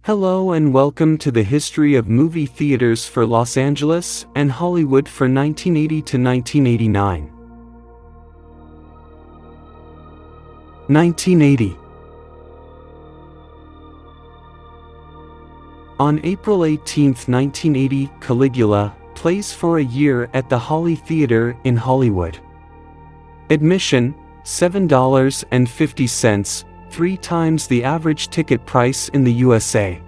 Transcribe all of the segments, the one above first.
Hello and welcome to the history of movie theaters for Los Angeles and Hollywood for 1980 to 1989. 1980. On April 18, 1980, Caligula plays for a year at the Holly Theater in Hollywood. Admission, $7.50, 3 times the average ticket price in the USA.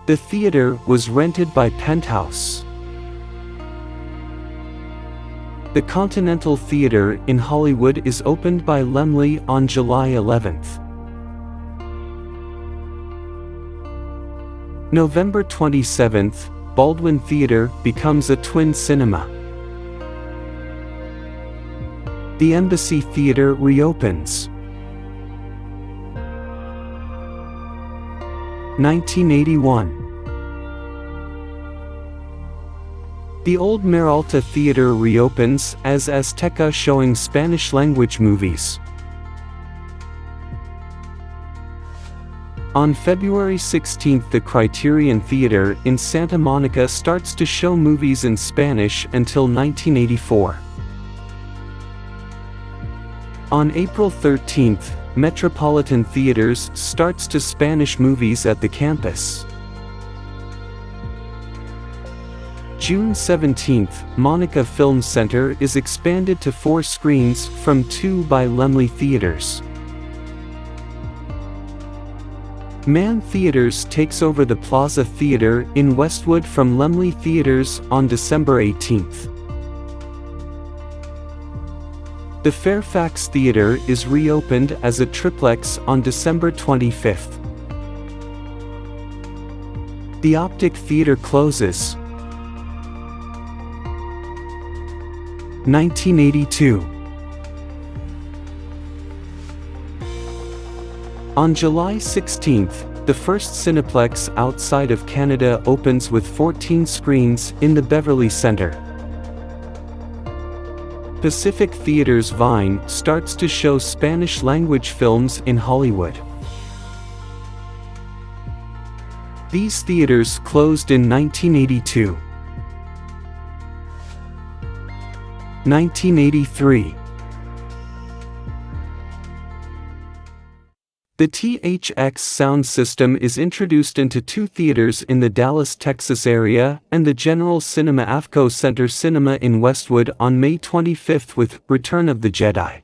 The theater was rented by Penthouse. The Continental Theater in Hollywood is opened by Laemmle on July 11th. November 27th, Baldwin Theater becomes a twin cinema. The Embassy Theater reopens. 1981. The old Peralta Theater reopens as Azteca, showing Spanish-language movies. On February 16, the Criterion Theater in Santa Monica starts to show movies in Spanish until 1984. On April 13, Metropolitan Theaters starts to Spanish movies at the campus. June 17, Monica Film Center is expanded to 4 screens from 2 by Laemmle Theaters. Mann Theaters takes over the Plaza Theater in Westwood from Laemmle Theaters on December 18. The Fairfax Theater is reopened as a triplex on December 25. The Optic Theater closes. 1982. On July 16, the first Cineplex outside of Canada opens with 14 screens in the Beverly Center. Pacific Theaters Vine starts to show Spanish-language films in Hollywood. These theaters closed in 1982. 1983. The THX sound system is introduced into 2 theaters in the Dallas, Texas area, and the General Cinema AFCO Center Cinema in Westwood on May 25 with Return of the Jedi.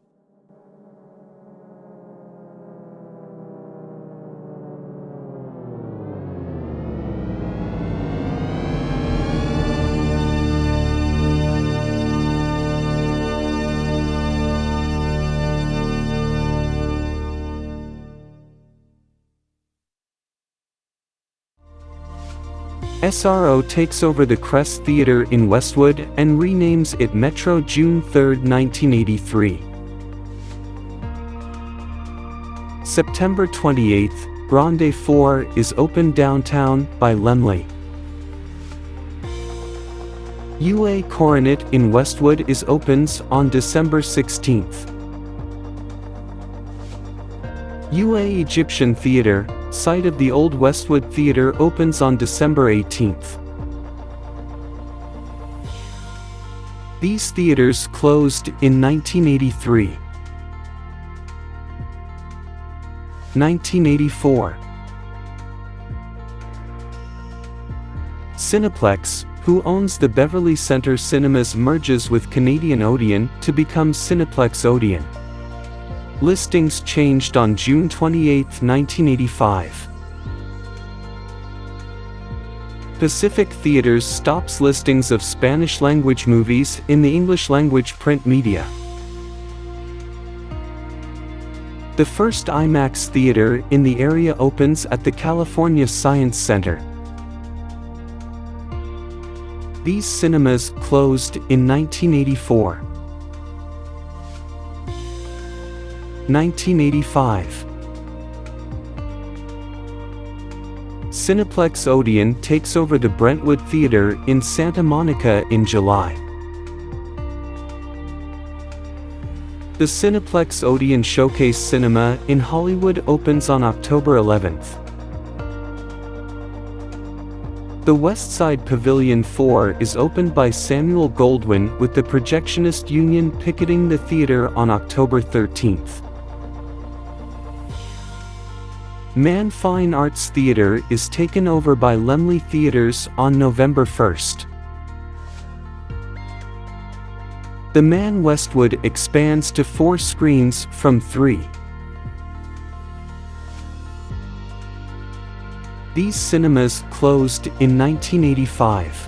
SRO takes over the Crest Theater in Westwood and renames it Metro June 3, 1983. September 28, Grande 4 is opened downtown by Laemmle. UA Coronet in Westwood is opens on December 16. UA Egyptian Theater, site of the old Westwood Theater, opens on December 18. These theaters closed in 1983. 1984. Cineplex, who owns the Beverly Center Cinemas, merges with Canadian Odeon to become Cineplex Odeon. Listings changed on June 28, 1985. Pacific Theaters stops listings of Spanish-language movies in the English-language print media. The first IMAX theater in the area opens at the California Science Center. These cinemas closed in 1984. 1985. Cineplex Odeon takes over the Brentwood Theater in Santa Monica in July. The Cineplex Odeon Showcase Cinema in Hollywood opens on October 11th. The Westside Pavilion 4 is opened by Samuel Goldwyn with the Projectionist Union picketing the theater on October 13th. Mann Fine Arts Theater is taken over by Laemmle Theaters on November 1st. The Mann Westwood expands to 4 screens from 3. These cinemas closed in 1985.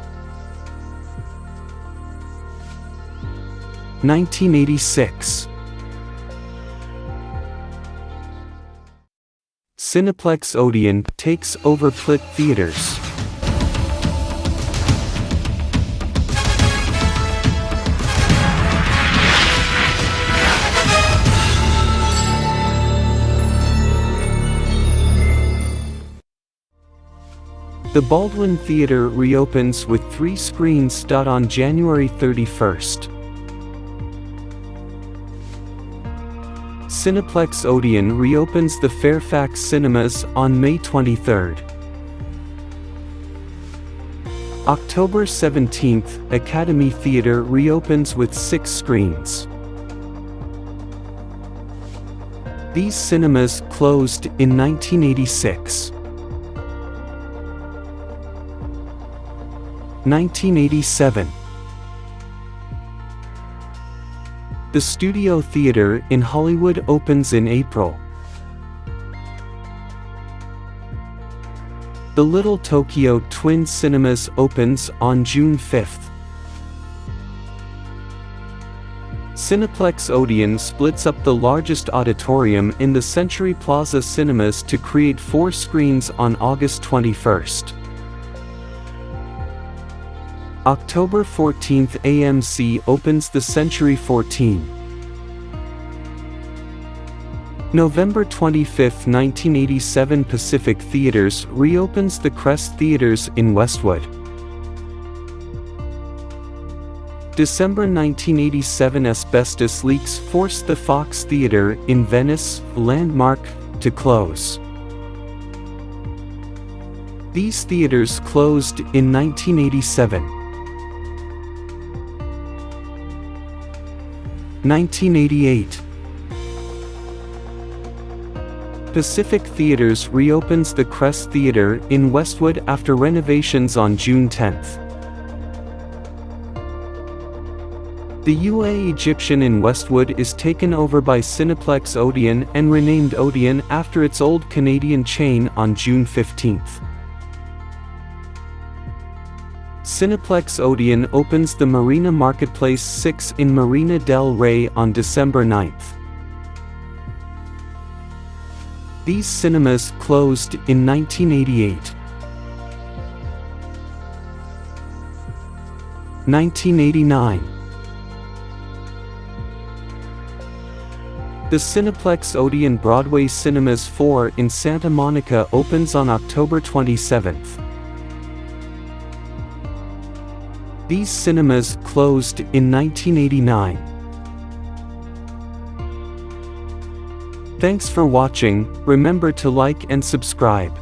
1986. Cineplex Odeon takes over Plitt Theaters. The Baldwin Theater reopens with 3 screens. On January 31st. Cineplex Odeon reopens the Fairfax Cinemas on May 23rd. October 17th, Academy Theater reopens with 6 screens. These cinemas closed in 1986. 1987. The Studio Theater in Hollywood opens in April. The Little Tokyo Twin Cinemas opens on June 5th. Cineplex Odeon splits up the largest auditorium in the Century Plaza Cinemas to create 4 screens on August 21st. October 14th, AMC opens the Century 14. November 25th, 1987, Pacific Theaters reopens the Crest Theaters in Westwood. December 1987, asbestos leaks forced the Fox Theater in Venice, Landmark, to close. These theaters closed in 1987. 1988. Pacific Theaters reopens the Crest Theater in Westwood after renovations on June 10th. The UA Egyptian in Westwood is taken over by Cineplex Odeon and renamed Odeon after its old Canadian chain on June 15th. Cineplex Odeon opens the Marina Marketplace 6 in Marina Del Ray on December 9th. These cinemas closed in 1988. 1989. The Cineplex Odeon Broadway Cinemas 4 in Santa Monica opens on October 27th. These cinemas closed in 1989. Thanks for watching. Remember to like and subscribe.